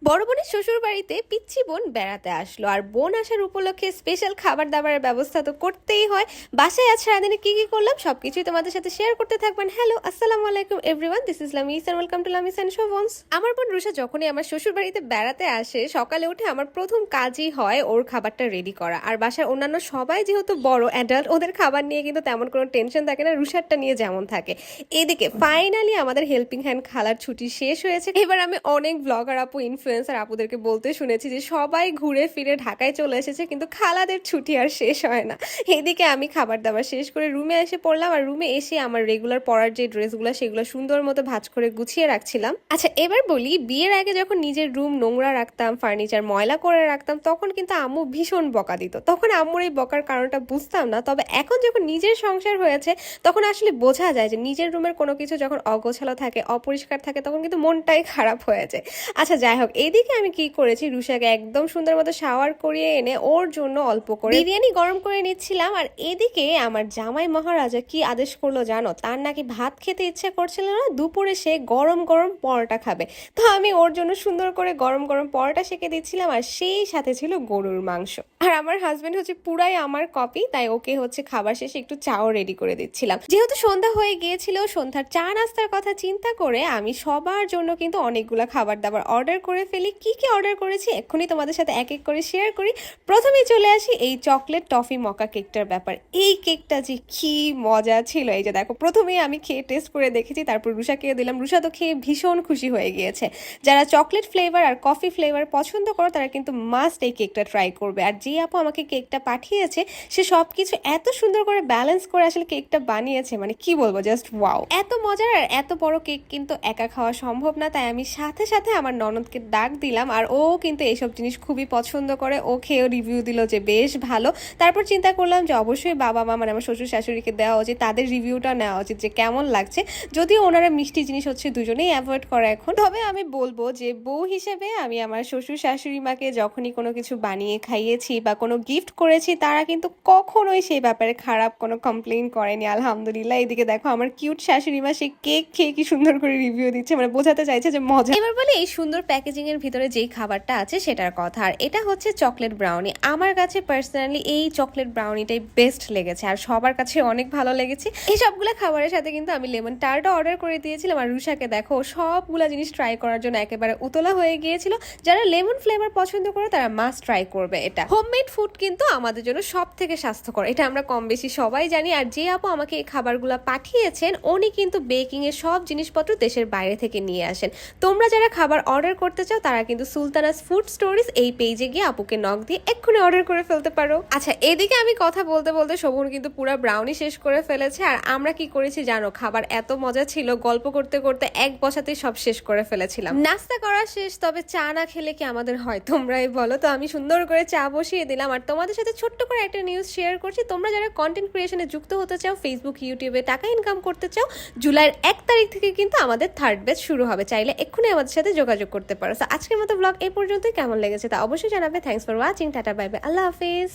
বড় বোনের শ্বশুর বাড়িতে পিচ্চি বোন বেড়াতে আসলো আর বোন আসার উপলক্ষে স্পেশাল খাবার দাবারের ব্যবস্থা তো করতেই হয়। বাসায় আজ সারাদিনে কি কি করলাম সবকিছুই তোমাদের সাথে শেয়ার করতে থাকবেন। হ্যালো, আসসালামু আলাইকুম everyone, this is Lamis and welcome to Lamis and Shovon's. আমার বোন রুষা যখনই আমার শ্বশুর বাড়িতে বেড়াতে আসে সকালে উঠে আমার প্রথম কাজই হয় ওর খাবারটা রেডি করা। আর বাসার অন্যান্য সবাই যেহেতু বড় অ্যাডাল্ট, ওদের খাবার নিয়ে কিন্তু তেমন কোনো টেনশন থাকে না, রুষারটা নিয়ে যেমন থাকে। এদিকে ফাইনালি আমাদের হেল্পিং হ্যান্ড খালার ছুটি শেষ হয়েছে। এবার আমি অনেক ব্লগার আপু, ইনফ্লুয়েন্সার আপুদেরকে বলতে শুনেছি যে সবাই ঘুরে ফিরে ঢাকায় চলে এসেছে, কিন্তু খালাদের ছুটি আর শেষ হয় না। এদিকে আমি খাবার দাবার শেষ করে রুমে এসে পড়লাম, আর রুমে এসে আমার রেগুলার পরার যে ড্রেসগুলো সেগুলো সুন্দর মতো ভাঁজ করে গুছিয়ে রাখছিলাম। আচ্ছা এবার বলি, বিয়ের আগে যখন নিজের রুম নোংরা রাখতাম, ফার্নিচার ময়লা করে রাখতাম, তখন কিন্তু আম্মু ভীষণ বকা দিত। তখন আম্মুর এই বকার কারণটা বুঝতাম না, তবে এখন যখন নিজের সংসার হয়েছে তখন আসলে বোঝা যায় যে নিজের রুমের কোনো কিছু যখন অগোছালো থাকে, অপরিষ্কার থাকে, তখন কিন্তু মনটাই খারাপ হয়ে যায়। আচ্ছা যাই হোক, এদিকে আমি কি করেছি, রুষাকে একদম সুন্দর মতো শাওয়ার করিয়ে এনে ওর জন্য অল্প করে বিরিয়ানি গরম করে নিচ্ছিলাম। আর এদিকে আমার জামাই মহারাজা কি আদেশ করলো জানো, তার নাকি ভাত খেতে ইচ্ছে করছিল না, দুপুরে সে গরম গরম পরোটা খাবে। তো আমি ওর জন্য সুন্দর করে গরম গরম পরোটা সেঁকে দিচ্ছিলাম, আর সেই সাথে ছিল গরুর মাংস। আর আমার হাজবেন্ড হচ্ছে পুরাই আমার কপি, তাই ওকে হচ্ছে খাবার শেষে একটু চাও রেডি করে দিচ্ছিলাম। যেহেতু সন্ধ্যা হয়ে গিয়েছিল, সন্ধ্যার চা নাস্তার কথা চিন্তা করে আমি সবার জন্য কিন্তু অনেকগুলো খাবার দাবার অর্ডার করে ফেলি। কি কি অর্ডার করেছি এক্ষুনি তোমাদের সাথে এক এক করে শেয়ার করি। প্রথমেই চলে আসি এই চকলেট টফি মকা কেকটার ব্যাপার। এই কেকটা যে কি মজা ছিল, এই যে দেখো, প্রথমেই আমি খেয়ে টেস্ট করে দেখেছি, তারপর রুষাকে দিলাম। রুষা তো খেয়ে ভীষণ খুশি হয়ে গিয়েছে। যারা চকলেট ফ্লেভার আর কফি ফ্লেভার পছন্দ করো তারা কিন্তু মাস্ট এই কেকটা ট্রাই করবে। আর যে আপু আমাকে কেকটা পাঠিয়েছে সে সবকিছু এত সুন্দর করে ব্যালেন্স করে আসলে কেকটা বানিয়েছে, মানে কি বলবো, জাস্ট ওয়াও। এত মজার আর এত বড় কেক কিন্তু একা খাওয়া সম্ভব না, তাই আমি সাথে সাথে আমার ননদকে ডাক দিলাম, আর ও কিন্তু এইসব জিনিস খুবই পছন্দ করে। ও খেয়েও রিভিউ দিল যে বেশ ভালো। তারপর চিন্তা করলাম যে অবশ্যই বাবা মা মানে আমার শ্বশুর শাশুড়িকে দেওয়া উচিত, তাদের রিভিউটা নেওয়া উচিত যে কেমন লাগছে। যদিও ওনারা মিষ্টি জিনিস হচ্ছে দুজনেই অ্যাভয়েড করে এখন, তবে আমি বলবো যে বউ হিসেবে আমি আমার শ্বশুর শাশুড়ি মাকে যখনই কোনো কিছু বানিয়ে খাইয়েছি বা কোনো গিফট করেছি, তারা কিন্তু কখনোই সেই ব্যাপারে খারাপ কোনো কমপ্লেইন করেনি, আলহামদুলিল্লাহ। এদিকে দেখো আমার কিউট শাশুড়ি মা সেই কেক খেয়ে কি সুন্দর করে রিভিউ দিচ্ছে, মানে বোঝাতে চাইছে যে মজা। এবার বলে এই সুন্দর প্যাকেজিং এর ভিতরে যেই খাবারটা আছে সেটার কথা, আর এটা হচ্ছে চকলেট ব্রাউনি। আমার কাছে পার্সোনালি এই চকলেট ব্রাউনিটাই বেস্ট লেগেছে, আর সবার কাছে অনেক ভালো লেগেছে। এই সবগুলো খাবারের সাথে কিন্তু আমি লেমন টার্টও অর্ডার করে দিয়েছিলাম। আর রুষাকে দেখো সবগুলা জিনিস ট্রাই করার জন্য একেবারে উতলা হয়ে গিয়েছিল। যারা লেমন ফ্লেভার পছন্দ করে তারা মাস্ট ট্রাই করবে এটা। হোমমেড ফুড কিন্তু আমাদের জন্য সব থেকে স্বাস্থ্যকর, এটা আমরা কম বেশি সবাই জানি। আর যে আপু আমাকে এই খাবারগুলো পাঠিয়েছেন উনি কিন্তু বেকিং এর সব জিনিসপত্র দেশের বাইরে থেকে নিয়ে আসেন। তোমরা যারা খাবার অর্ডার করতে চাও তারা কিন্তু সুলতানাস ফুড স্টোরিজ এই পেজে গিয়ে আপুকে নক দিয়ে এক্ষুনি অর্ডার করে ফেলতে পারো। আচ্ছা এদিকে আমি কথা বলতে বলতে শোভন কিন্তু পুরো ব্রাউনি শেষ করে ফেলেছে। আর আমরা কি করেছি জানো, খাবার এত মজা ছিল, গল্প করতে করতে এক বসাতেই সব শেষ করে ফেলেছিলাম। নাস্তা করা শেষ, তবে চা না খেলে কি আমাদের হয়, তোমরাই বলো। তো আমি সুন্দর করে চা বসিয়ে দিলাম। আর তোমাদের সাথে ছোট্ট করে একটা নিউজ শেয়ার করছি, তোমরা যারা কন্টেন্ট ক্রিয়েশনে যুক্ত হতে চাও, ফেসবুক ইউটিউবে টাকা ইনকাম করতে চাও, জুলাইয়ের 1 তারিখ থেকে কিন্তু আমাদের থার্ড ব্যাচ শুরু হবে, চাইলে এক্ষুনি আমাদের সাথে যোগাযোগ করতে পারো। তো আজকের মতো ব্লগ এই পর্যন্তই, কেমন লেগেছে তা অবশ্যই জানাবে। Thanks for watching, tata bye bye, Allah Hafiz.